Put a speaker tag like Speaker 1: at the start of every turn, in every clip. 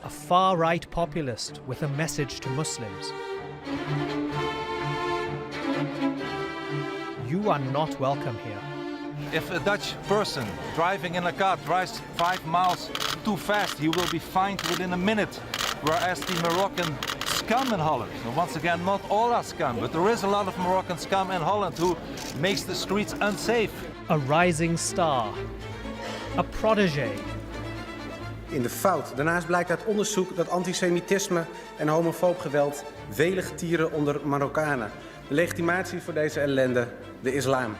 Speaker 1: a far-right populist with a message to Muslims. You are not welcome here.
Speaker 2: If a Dutch person driving in a car drives 5 miles too fast, he will be fined within a minute. Whereas the Moroccan scum in Holland, and once again, not all are scum, but there is a lot of Moroccan scum in Holland who makes the streets unsafe.
Speaker 1: A rising star. A protege.
Speaker 3: In de fout. Daarnaast blijkt uit onderzoek dat antisemitisme en homofoob geweld welig tieren onder Marokkanen. De legitimatie voor deze ellende, de islam.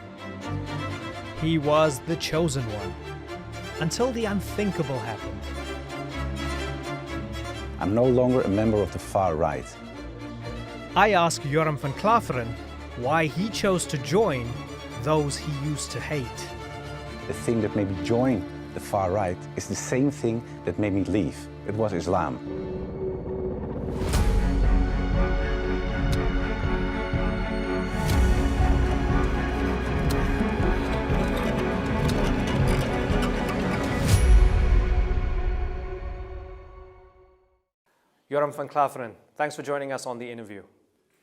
Speaker 1: He was the chosen one. Until the unthinkable happened.
Speaker 4: I'm no longer a member of the far right.
Speaker 1: I ask Joram van Klaveren why he chose to join those he used to hate.
Speaker 4: The thing that made me join the far right is the same thing that made me leave. It was Islam.
Speaker 5: Joram van Klaveren, thanks for joining us on the interview.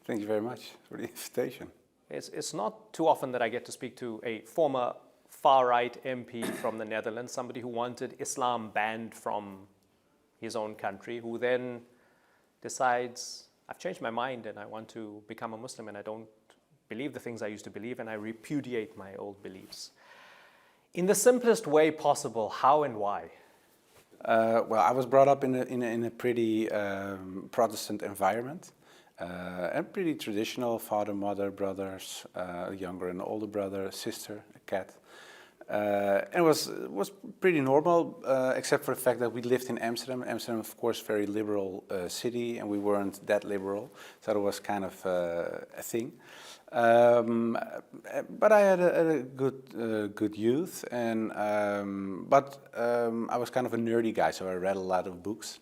Speaker 3: Thank you very much for the invitation.
Speaker 5: It's not too often that I get to speak to a former far-right MP from the Netherlands, somebody who wanted Islam banned from his own country, who then decides, I've changed my mind and I want to become a Muslim and I don't believe the things I used to believe and I repudiate my old beliefs. In the simplest way possible, how and why?
Speaker 3: Well, I was brought up in a pretty Protestant environment. A pretty traditional father, mother, brothers, a younger and older brother, sister, a cat. And it was pretty normal, except for the fact that we lived in Amsterdam. Amsterdam, of course, very liberal city, and we weren't that liberal, so it was kind of a thing. But I had a good youth, and but I was kind of a nerdy guy, so I read a lot of books.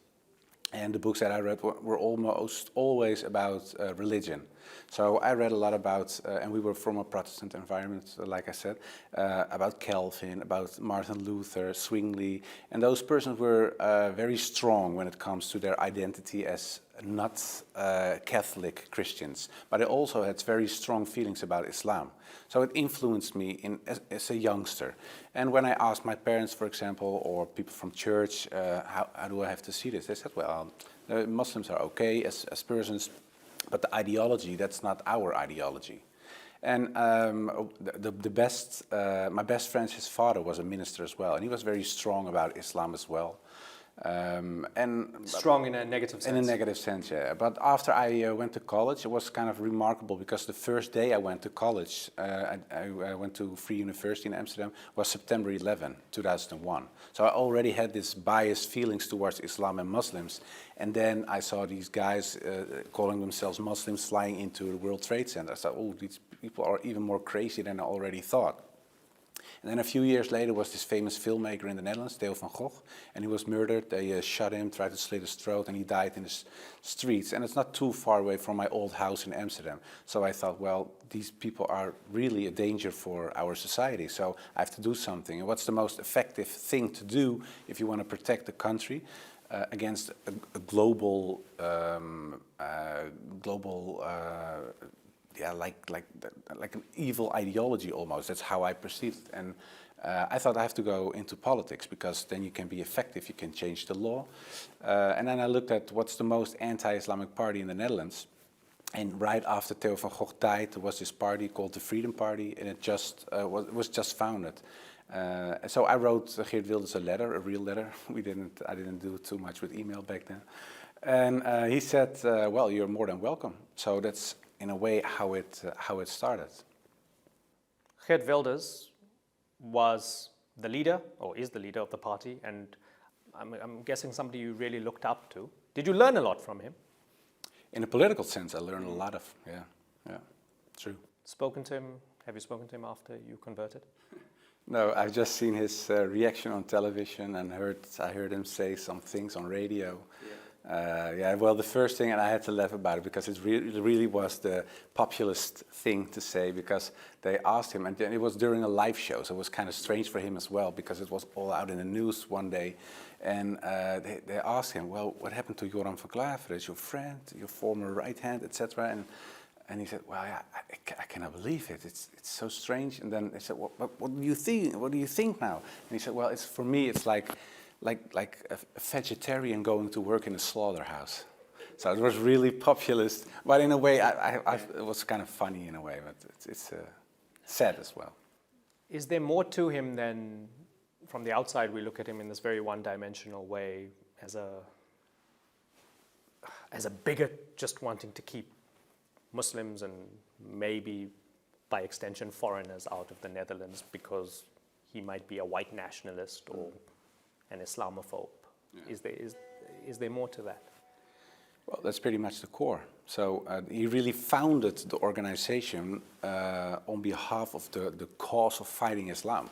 Speaker 3: And the books that I read were almost always about religion. So I read a lot about, and we were from a Protestant environment, like I said, about Calvin, about Martin Luther, Zwingli, and those persons were very strong when it comes to their identity as not Catholic Christians. But they also had very strong feelings about Islam. So it influenced me as a youngster. And when I asked my parents, for example, or people from church, how do I have to see this? They said, well, Muslims are okay as persons, but the ideology, that's not our ideology. And my best friend's his father was a minister as well, and he was very strong about Islam as well.
Speaker 5: Strong in a negative sense?
Speaker 3: In a negative sense, yeah. But after I went to college, it was kind of remarkable because the first day I went to college, I went to Free University in Amsterdam, was September 11, 2001. So I already had this biased feelings towards Islam and Muslims. And then I saw these guys calling themselves Muslims flying into the World Trade Center. I thought, oh, these people are even more crazy than I already thought. And then a few years later was this famous filmmaker in the Netherlands, Theo van Gogh, and he was murdered. They shot him, tried to slit his throat, and he died in the streets. And it's not too far away from my old house in Amsterdam. So I thought, well, these people are really a danger for our society, so I have to do something. And what's the most effective thing to do if you want to protect the country against a global, yeah, like an evil ideology almost. That's how I perceived it. And I thought I have to go into politics because then you can be effective, you can change the law. And then I looked at what's the most anti-Islamic party in the Netherlands. And right after Theo van Gogh died, there was this party called the Freedom Party, and it just was just founded. So I wrote Geert Wilders a letter, a real letter. I didn't do too much with email back then. And he said, well, you're more than welcome. So that's in a way how it started.
Speaker 5: Geert Wilders was the leader, or is the leader of the party, and I'm guessing somebody you really looked up to. Did you learn a lot from him?
Speaker 3: In a political sense, I learned a lot of, yeah, true.
Speaker 5: Spoken to him? Have you spoken to him after you converted?
Speaker 3: No, I've just seen his reaction on television and I heard him say some things on radio. Yeah, well, the first thing, and I had to laugh about it because it really was the populist thing to say, because they asked him, and it was during a live show, so it was kind of strange for him as well, because it was all out in the news one day, and they asked him, well, what happened to Joram van Klaveren, your friend, your former right hand, etc., and he said, well, yeah, I cannot believe it. It's so strange. And then they said, what do you think? What do you think now? And he said, well, for me, it's like a vegetarian going to work in a slaughterhouse. So it was really populist, but in a way, it was kind of funny in a way, but it's sad as well.
Speaker 5: Is there more to him than, from the outside, we look at him in this very one-dimensional way as a bigot just wanting to keep Muslims and maybe by extension foreigners out of the Netherlands because he might be a white nationalist or an Islamophobe? Yeah. Is there more to that?
Speaker 3: Well, that's pretty much the core. So he really founded the organization on behalf of the cause of fighting Islam.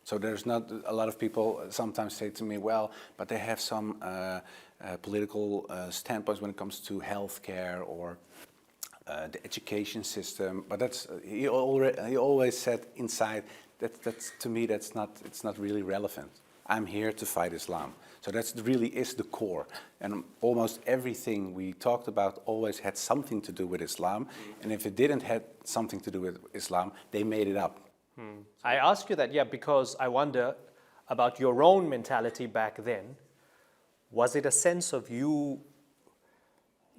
Speaker 3: So there's not a lot of people sometimes say to me, well, but they have some political standpoints when it comes to healthcare or the education system. But that's he always said inside that's to me it's not really relevant. I'm here to fight Islam. So that really is the core. And almost everything we talked about always had something to do with Islam. And if it didn't have something to do with Islam, they made it up.
Speaker 5: I ask you that, because I wonder about your own mentality back then. Was it a sense of you?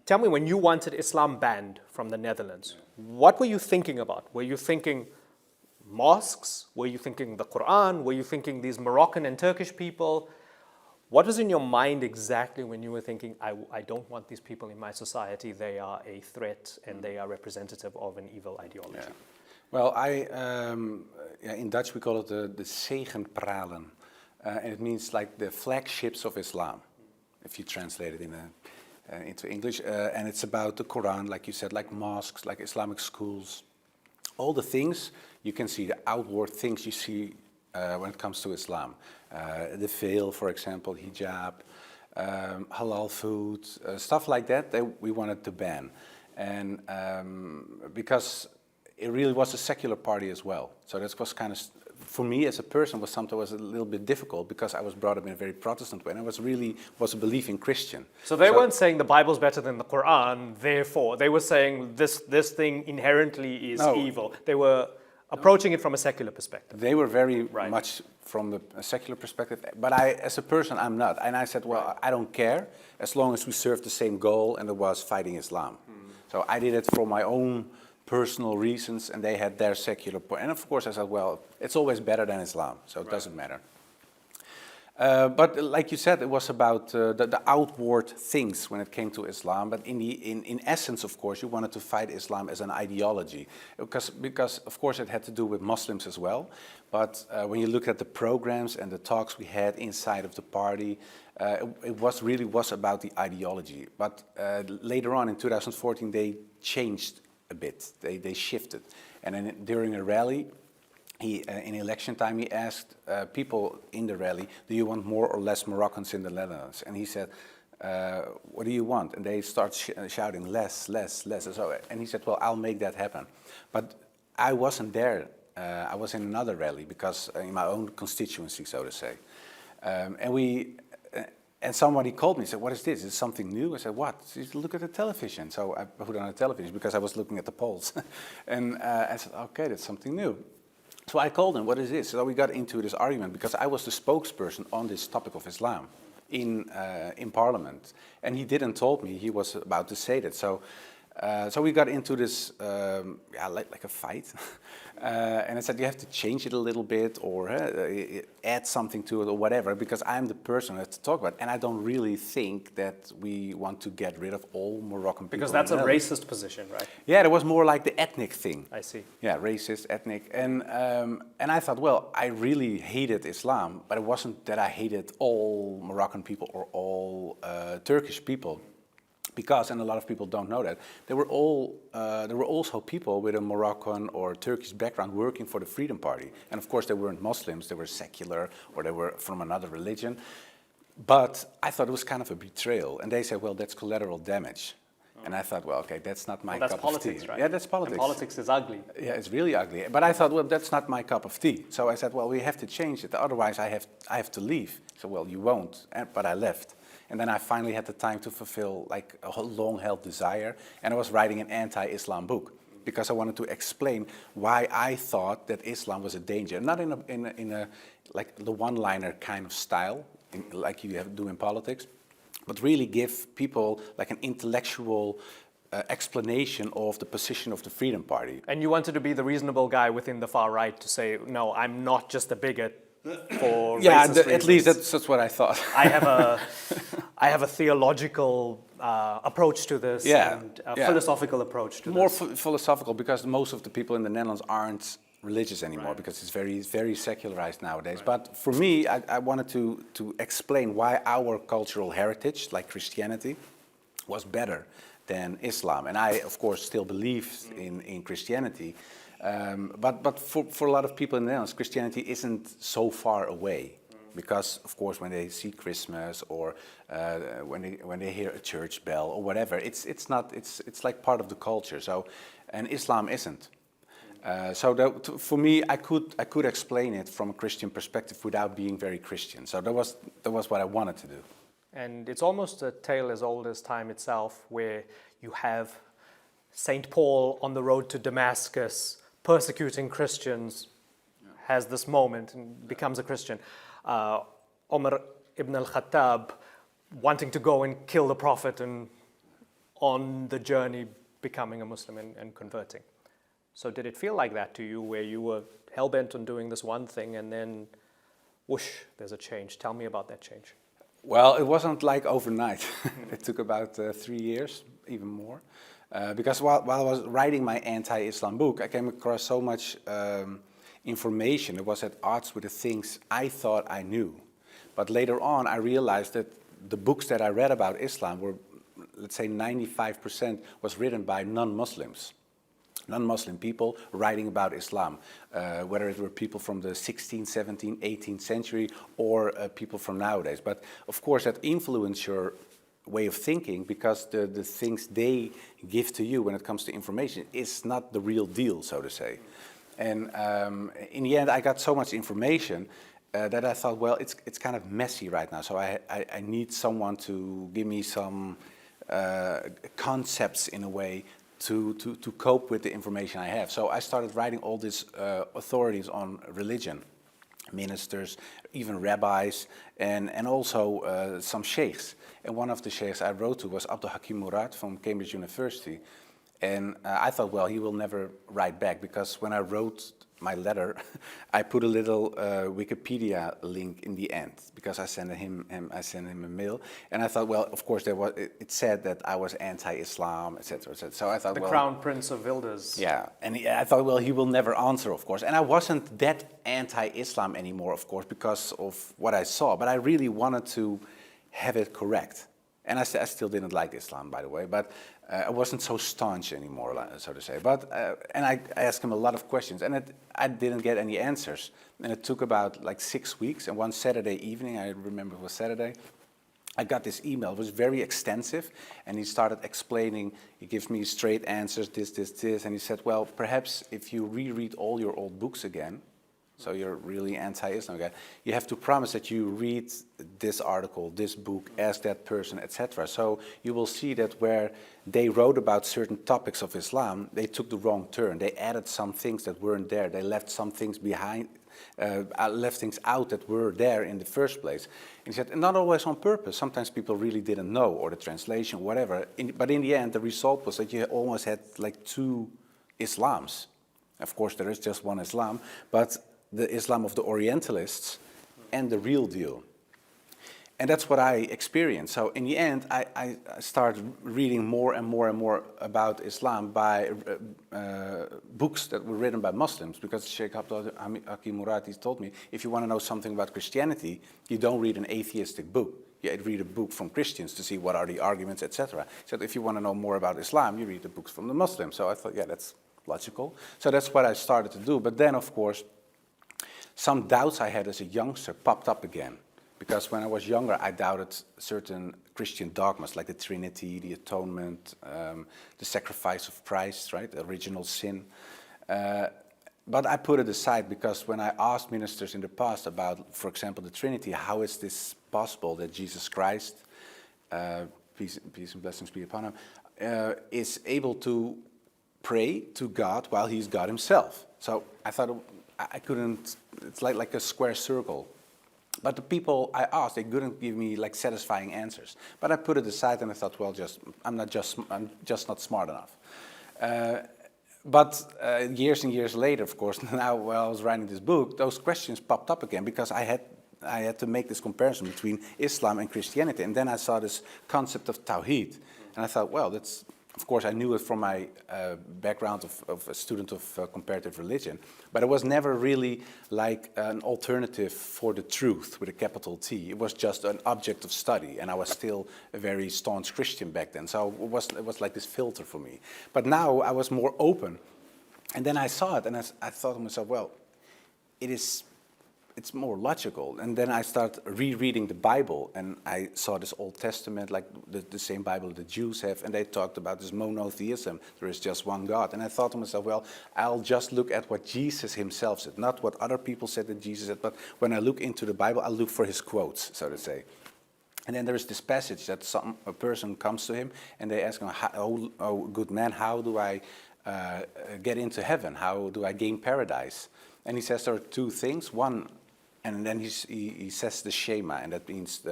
Speaker 5: Tell me, when you wanted Islam banned from the Netherlands, what were you thinking about? Were you thinking mosques? Were you thinking the Quran? Were you thinking these Moroccan and Turkish people? What was in your mind exactly when you were thinking, I don't want these people in my society, they are a threat and they are representative of an evil ideology?
Speaker 3: Yeah. Well, in Dutch we call it the zegenpralen. And it means like the flagships of Islam, if you translate it into English. And it's about the Quran, like you said, like mosques, like Islamic schools. All the things you can see, the outward things you see when it comes to Islam. The veil, for example, hijab, halal food, stuff like that we wanted to ban. And because it really was a secular party as well. So that was kind of, for me as a person, was something was a little bit difficult because I was brought up in a very Protestant way, and I was a believing Christian.
Speaker 5: So they weren't saying the Bible's better than the Quran, therefore. They were saying this thing inherently is evil. They were approaching it from a secular perspective.
Speaker 3: They were very much from a secular perspective, but as a person, I'm not. And I said, well, I don't care as long as we serve the same goal, and it was fighting Islam. So I did it for my own personal reasons, and they had their secular point. And of course I said, well, it's always better than Islam, so it doesn't matter. But like you said, it was about the outward things when it came to Islam. But in essence, of course, you wanted to fight Islam as an ideology, because of course it had to do with Muslims as well. But when you look at the programs and the talks we had inside of the party, it really was about the ideology. But later on in 2014, they changed a bit. They shifted, and then during a rally. In election time, he asked people in the rally, do you want more or less Moroccans in the Netherlands? And he said, what do you want? And they start shouting, less, less, less. And he said, well, I'll make that happen. But I wasn't there. I was in another rally, because in my own constituency, so to say. And somebody called me and said, what is this? Is it something new? I said, what? He said, look at the television. So I put on the television because I was looking at the polls. And I said, okay, that's something new. So I called him, what is this? So we got into this argument because I was the spokesperson on this topic of Islam in Parliament. And he didn't told me he was about to say that. So we got into this, like a fight. And I said, you have to change it a little bit or add something to it or whatever, because I'm the person to talk about it. And I don't really think that we want to get rid of all Moroccan people.
Speaker 5: Because that's a racist position, right?
Speaker 3: Yeah, it was more like the ethnic thing.
Speaker 5: I see.
Speaker 3: Yeah, racist, ethnic. And I thought, well, I really hated Islam, but it wasn't that I hated all Moroccan people or all Turkish people. Because, and a lot of people don't know that, there were also people with a Moroccan or Turkish background working for the Freedom Party. And of course they weren't Muslims, they were secular or they were from another religion. But I thought it was kind of a betrayal. And they said, well, that's collateral damage. And I thought, well, okay, that's not my
Speaker 5: That's
Speaker 3: cup
Speaker 5: politics,
Speaker 3: of tea.
Speaker 5: right?
Speaker 3: Yeah, that's politics.
Speaker 5: And politics is ugly.
Speaker 3: Yeah, it's really ugly. But I thought, well, that's not my cup of tea. So I said, well, we have to change it. Otherwise, I have to leave. So, well, you won't. But I left. And then I finally had the time to fulfill like a long-held desire. And I was writing an anti-Islam book because I wanted to explain why I thought that Islam was a danger. Not in a like the one-liner kind of style, like you do in politics, but really give people like an intellectual explanation of the position of the Freedom Party.
Speaker 5: And you wanted to be the reasonable guy within the far right to say, no, I'm not just a bigot for
Speaker 3: Yeah,
Speaker 5: racist
Speaker 3: at least
Speaker 5: reasons.
Speaker 3: that's what I thought.
Speaker 5: I have a theological approach to this and a philosophical approach to
Speaker 3: More
Speaker 5: this.
Speaker 3: philosophical, because most of the people in the Netherlands aren't religious anymore, because it's very secularized nowadays. But for me, I wanted to explain why our cultural heritage, like Christianity, was better than Islam. And I, of course, still believe in Christianity. But for a lot of people in the Netherlands, Christianity isn't so far away. Because, of course, when they see Christmas or when they hear a church bell or whatever, it's like part of the culture. So, and Islam isn't. For me, I could explain it from a Christian perspective without being very Christian. So that was what I wanted to do.
Speaker 5: And it's almost a tale as old as time itself, where you have Saint Paul on the road to Damascus persecuting Christians, has this moment and becomes a Christian. Omar ibn al-Khattab wanting to go and kill the Prophet and on the journey becoming a Muslim and converting. So did it feel like that to you, where you were hell-bent on doing this one thing and then whoosh, there's a change? Tell me about that change.
Speaker 3: Well, it wasn't like overnight. It took about 3 years, even more. Because while I was writing my anti-Islam book, I came across so much information. It was at odds with the things I thought I knew. But later on, I realized that the books that I read about Islam were, let's say 95% was written by non-Muslims. Non-Muslim people writing about Islam, whether it were people from the 16th, 17th, 18th century or people from nowadays. But of course that influenced your way of thinking, because the things they give to you when it comes to information is not the real deal, so to say. And in the end I got so much information that I thought, well, it's kind of messy right now, so I need someone to give me some concepts in a way to cope with the information I have. So I started writing all these authorities on religion, ministers, even rabbis, and also some sheikhs. And one of the sheikhs I wrote to was Abdul Hakim Murad from Cambridge University. And I thought, well, he will never write back, because when I wrote my letter, I put a little Wikipedia link in the end, because I sent him a mail, and I thought, well, of course, it said that I was anti-Islam, etc., etc. So I thought,
Speaker 5: the
Speaker 3: well,
Speaker 5: Crown Prince of Wilders.
Speaker 3: Yeah, and I thought, well, he will never answer, of course. And I wasn't that anti-Islam anymore, of course, because of what I saw. But I really wanted to have it correct. And I still didn't like Islam, by the way, but I wasn't so staunch anymore, so to say. But and I asked him a lot of questions, and I didn't get any answers. And it took about like 6 weeks. And one Saturday evening, I remember it was Saturday, I got this email. It was very extensive, and he started explaining. He gives me straight answers, this, and he said, well, perhaps if you reread all your old books again, so you're really anti-Islam guy, you have to promise that you read this article, this book, ask that person, etc. So you will see that where they wrote about certain topics of Islam, they took the wrong turn. They added some things that weren't there. They left some things behind, left things out that were there in the first place. And he said, and not always on purpose. Sometimes people really didn't know, or the translation, whatever. But in the end, the result was that you almost had like two Islams. Of course, there is just one Islam, but the Islam of the Orientalists and the real deal. And that's what I experienced. So in the end, I started reading more and more and more about Islam by books that were written by Muslims, because Sheikh Abdul Hakim Murad told me, if you want to know something about Christianity, you don't read an atheistic book. You read a book from Christians to see what are the arguments, etc. He said, if you want to know more about Islam, you read the books from the Muslims. So I thought, yeah, that's logical. So that's what I started to do. But then, of course, some doubts I had as a youngster popped up again, Because when I was younger, I doubted certain Christian dogmas like the Trinity, the atonement, the sacrifice of Christ, right, the original sin. But I put it aside because when I asked ministers in the past about, for example, the Trinity, how is this possible that Jesus Christ, peace and blessings be upon him, is able to pray to God while he's God himself? So I thought I couldn't, it's like a square circle. But the people I asked, they couldn't give me like satisfying answers. But I put it aside and I thought, well, I'm just not smart enough. But years and years later, of course, now while I was writing this book, those questions popped up again because I had to make this comparison between Islam and Christianity. And then I saw this concept of Tawhid. And I thought, well, that's, of course, I knew it from my background of a student of comparative religion. But it was never really like an alternative for the truth with a capital T. It was just an object of study. And I was still a very staunch Christian back then. So it was like this filter for me. But now I was more open. And then I saw it and I thought to myself, well, it's more logical. And then I started rereading the Bible, and I saw this Old Testament, like the same Bible the Jews have, and they talked about this monotheism. There is just one God. And I thought to myself, well, I'll just look at what Jesus himself said, not what other people said that Jesus said, but when I look into the Bible, I'll look for his quotes, so to say. And then there is this passage that a person comes to him, and they ask him, oh good man, how do I get into heaven? How do I gain paradise? And he says there are two things. One, and then he says the Shema, and that means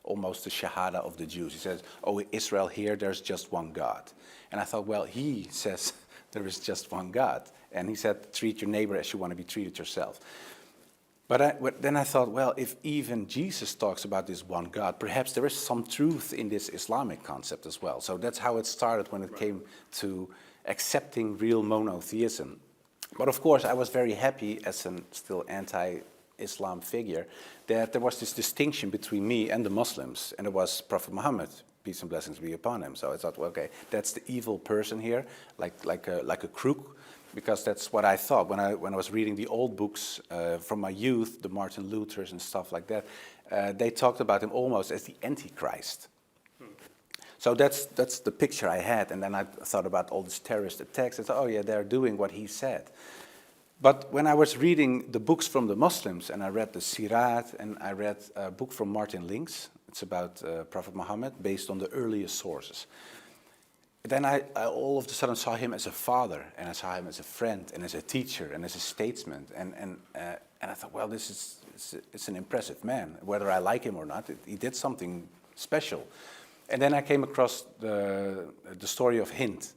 Speaker 3: almost the Shahada of the Jews. He says, oh, Israel, here there's just one God. And I thought, well, he says there is just one God. And he said, treat your neighbor as you want to be treated yourself. But then I thought, well, if even Jesus talks about this one God, perhaps there is some truth in this Islamic concept as well. So that's how it started when it came to accepting real monotheism. But of course, I was very happy as a still anti-Islam figure that there was this distinction between me and the Muslims, and it was Prophet Muhammad, peace and blessings be upon him. So I thought, well, okay, that's the evil person here, like a crook, because that's what I thought when I was reading the old books from my youth, the Martin Luthers and stuff like that. They talked about him almost as the Antichrist. So that's the picture I had, and then I thought about all these terrorist attacks. I thought, oh yeah, they're doing what he said. But when I was reading the books from the Muslims, and I read the Sirat, and I read a book from Martin Links, it's about Prophet Muhammad, based on the earliest sources. Then I all of a sudden saw him as a father, and I saw him as a friend, and as a teacher, and as a statesman, and I thought, well, it's an impressive man. Whether I like him or not, he did something special. And then I came across the story of Hind.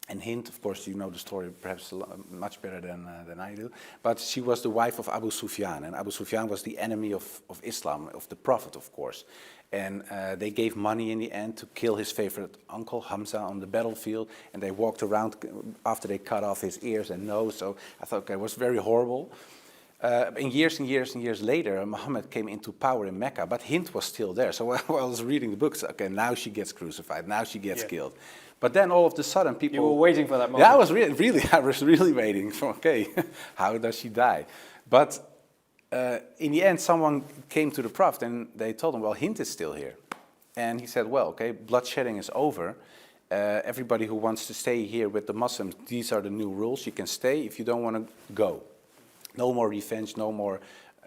Speaker 3: And Hind, of course, you know the story perhaps much better than I do. But she was the wife of Abu Sufyan. And Abu Sufyan was the enemy of Islam, of the Prophet, of course. And they gave money in the end to kill his favorite uncle, Hamza, on the battlefield. And they walked around after they cut off his ears and nose. So I thought, okay, it was very horrible. And years and years and years later, Muhammad came into power in Mecca, but Hind was still there. So while I was reading the books, okay, now she gets crucified, now she gets killed. But then all of a sudden, people...
Speaker 5: You were waiting for that moment.
Speaker 3: Yeah, I was really waiting for, okay, how does she die? But in the end, someone came to the Prophet and they told him, well, Hind is still here. And he said, well, okay, bloodshedding is over. Everybody who wants to stay here with the Muslims, these are the new rules. You can stay. If you don't want to, go. No more revenge, no more.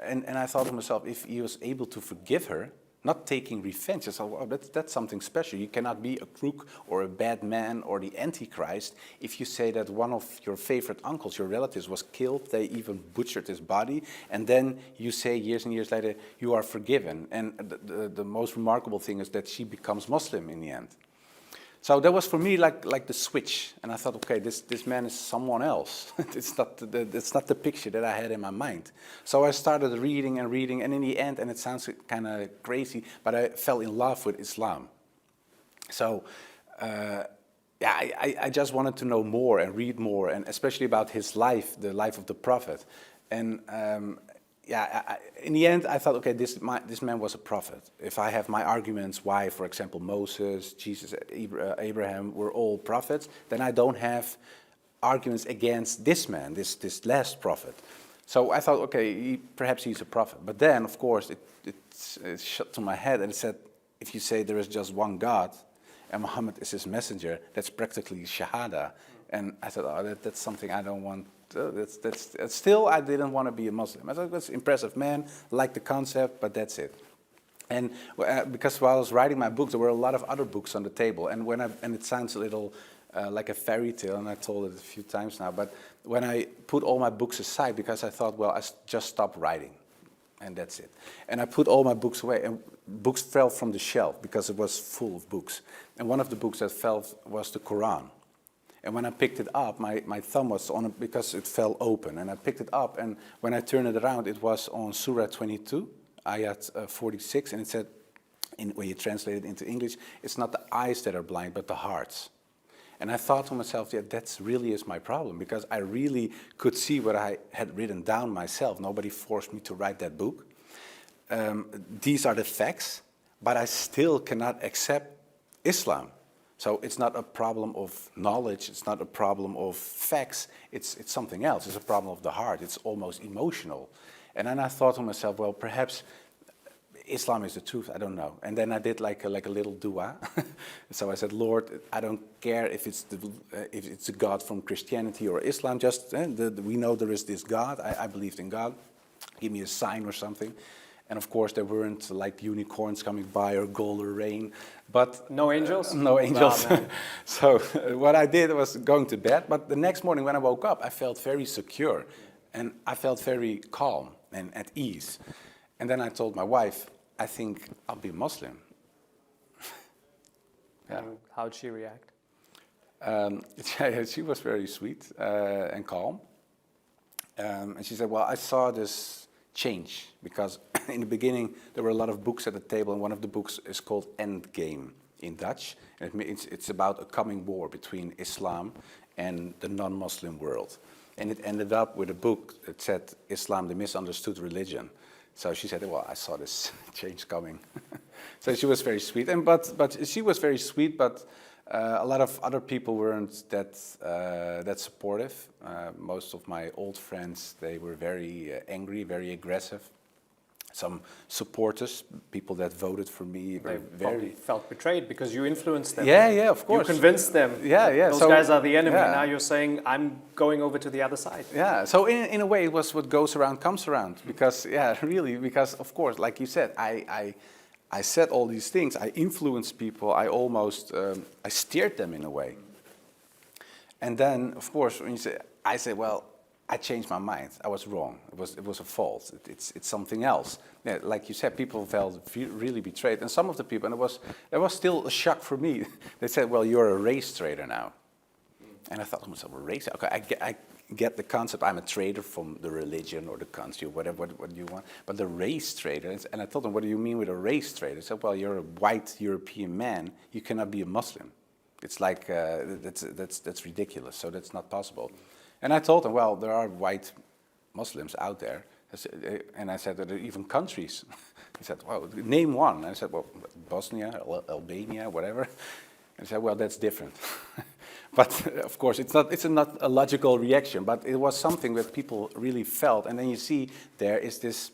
Speaker 3: And I thought to myself, if he was able to forgive her, not taking revenge, I thought, wow, that's something special. You cannot be a crook or a bad man or the Antichrist if you say that one of your favorite uncles, your relatives, was killed. They even butchered his body. And then you say years and years later, you are forgiven. And the most remarkable thing is that she becomes Muslim in the end. So that was for me like the switch, and I thought, okay, this man is someone else. It's not the picture that I had in my mind. So I started reading, and in the end, and it sounds kind of crazy, but I fell in love with Islam. So I just wanted to know more and read more, and especially about his life, the life of the Prophet. And in the end, I thought, okay, this man was a prophet. If I have my arguments why, for example, Moses, Jesus, Abraham were all prophets, then I don't have arguments against this man, this last prophet. So I thought, okay, perhaps he's a prophet. But then, of course, it shot to my head and it said, if you say there is just one God and Muhammad is his messenger, that's practically Shahada. And I thought, oh, that's something I don't want. Still, I didn't want to be a Muslim. I thought, that's impressive, man, like the concept, but that's it. And because while I was writing my books, there were a lot of other books on the table. And it sounds a little like a fairy tale, and I told it a few times now, but when I put all my books aside, because I thought, well, just stop writing, and that's it. And I put all my books away, and books fell from the shelf because it was full of books. And one of the books that fell was the Quran. And when I picked it up, my thumb was on it because it fell open. And I picked it up, and when I turned it around, it was on Surah 22, ayat 46, and it said, when you translate it into English, it's not the eyes that are blind, but the hearts. And I thought to myself, yeah, that really is my problem, because I really could see what I had written down myself. Nobody forced me to write that book. These are the facts, but I still cannot accept Islam. So it's not a problem of knowledge, it's not a problem of facts, it's something else. It's a problem of the heart, it's almost emotional. And then I thought to myself, well, perhaps Islam is the truth, I don't know. And then I did like a little dua. So I said, Lord, I don't care if it's a God from Christianity or Islam, just we know there is this God, I believed in God. Give me a sign or something. And of course there weren't like unicorns coming by or gold or rain, but...
Speaker 5: No angels?
Speaker 3: No angels. Wow, so what I did was going to bed, but the next morning when I woke up, I felt very secure and I felt very calm and at ease. And then I told my wife, I think I'll be a Muslim.
Speaker 5: Yeah. And how'd she react?
Speaker 3: She was very sweet and calm. And she said, well, I saw this change because in the beginning there were a lot of books at the table, and one of the books is called Endgame in Dutch. And it means it's about a coming war between Islam and the non-Muslim world. And it ended up with a book that said Islam, the misunderstood religion. So she said, well, I saw this change coming. So she was very sweet. But she was very sweet, but a lot of other people weren't that supportive. Most of my old friends, they were very angry, very aggressive. Some supporters, people that voted for me,
Speaker 5: They
Speaker 3: very
Speaker 5: felt betrayed because you influenced them.
Speaker 3: Yeah, of course.
Speaker 5: You convinced them.
Speaker 3: Yeah.
Speaker 5: Those guys are the enemy.
Speaker 3: Yeah.
Speaker 5: Now you're saying, I'm going over to the other side.
Speaker 3: Yeah, so in a way it was what goes around comes around. Because, yeah, really, because of course, like you said, I said all these things. I influenced people. I almost, I steered them in a way. And then, of course, when you say, I say, well, I changed my mind. I was wrong. It was a fault. It's something else. Yeah, like you said, people felt really betrayed. And some of the people, and it was still a shock for me. They said, well, you're a race trader now. And I thought to myself, a race? Okay, I get the concept. I'm a trader from the religion or the country, or whatever what you want. But the race trader, and I told them, what do you mean with a race trader? They said, well, you're a white European man. You cannot be a Muslim. It's like, that's ridiculous. So that's not possible. And I told them, well, there are white Muslims out there. And I said, there are even countries. He said, well, name one. And I said, well, Bosnia, Albania, whatever. And he said, well, that's different. But of course, it's not a logical reaction, but it was something that people really felt. And then you see there is this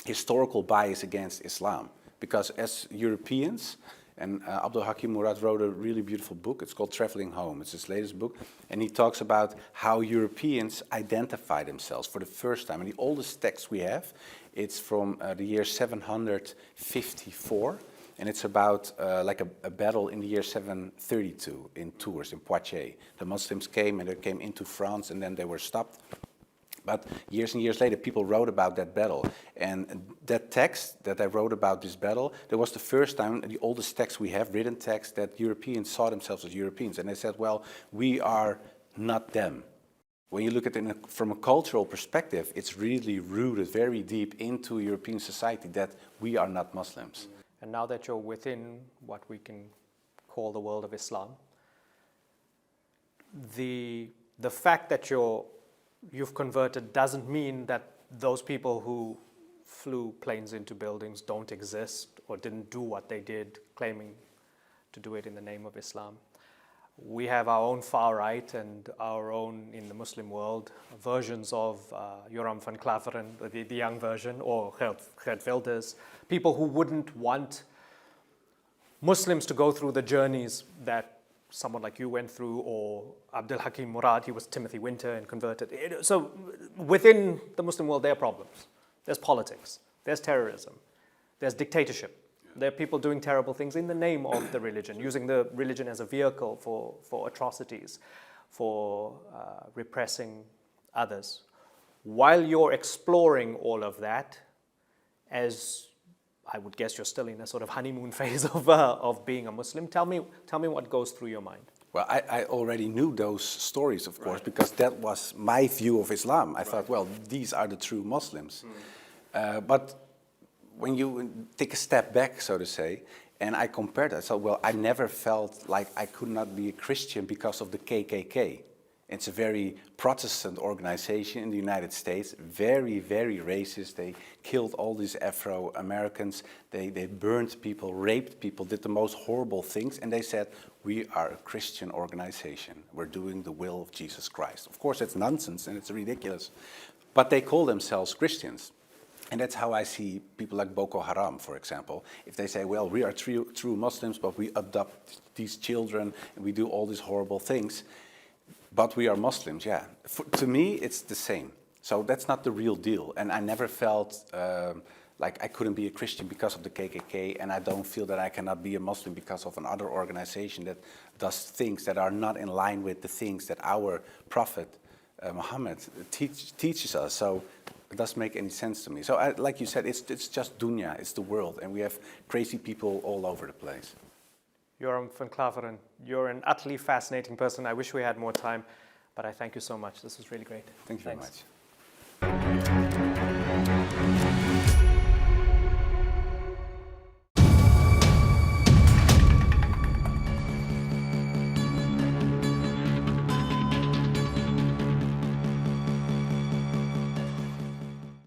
Speaker 3: historical bias against Islam. Because as Europeans, and Abdul Hakim Murad wrote a really beautiful book. It's called Traveling Home. It's his latest book. And he talks about how Europeans identify themselves for the first time. And the oldest text we have, it's from the year 754. And it's about like a battle in the year 732 in Tours, in Poitiers. The Muslims came and they came into France and then they were stopped. But years and years later, people wrote about that battle. And that text that I wrote about this battle, that was the first time, the oldest text we have, written text, that Europeans saw themselves as Europeans. And they said, well, we are not them. When you look at it from a cultural perspective, it's really rooted very deep into European society that we are not Muslims.
Speaker 5: And now that you're within what we can call the world of Islam, the fact that you've converted doesn't mean that those people who flew planes into buildings don't exist or didn't do what they did, claiming to do it in the name of Islam. We have our own far right and our own, in the Muslim world, versions of Joram van Klaveren, the young version, or Geert Wilders, people who wouldn't want Muslims to go through the journeys that someone like you went through, or Abdul Hakim Murad, he was Timothy Winter and converted. So within the Muslim world, there are problems. There's politics, there's terrorism, there's dictatorship. There are people doing terrible things in the name of the religion, using the religion as a vehicle for atrocities, for repressing others. While you're exploring all of that, as I would guess you're still in a sort of honeymoon phase of being a Muslim, tell me what goes through your mind.
Speaker 3: Well, I already knew those stories, of course, because that was my view of Islam. I thought, well, these are the true Muslims. But when you take a step back, so to say, and I compared that, so well, I never felt like I could not be a Christian because of the KKK. It's a very Protestant organization in the United States, very, very racist. They killed all these Afro-Americans. They burned people, raped people, did the most horrible things, and they said, we are a Christian organization. We're doing the will of Jesus Christ. Of course, it's nonsense and it's ridiculous, but they call themselves Christians. And that's how I see people like Boko Haram, for example. If they say, well, we are true Muslims, but we adopt these children and we do all these horrible things, but we are Muslims, yeah. To me, it's the same. So that's not the real deal. And I never felt like I couldn't be a Christian because of the KKK, and I don't feel that I cannot be a Muslim because of another organization that does things that are not in line with the things that our Prophet Muhammad teaches us. So it doesn't make any sense to me. So like you said, it's just dunya, it's the world, and we have crazy people all over the place.
Speaker 5: Joram van Klaveren, you're an utterly fascinating person. I wish we had more time, but I thank you so much. This was really great.
Speaker 3: Thank you very much.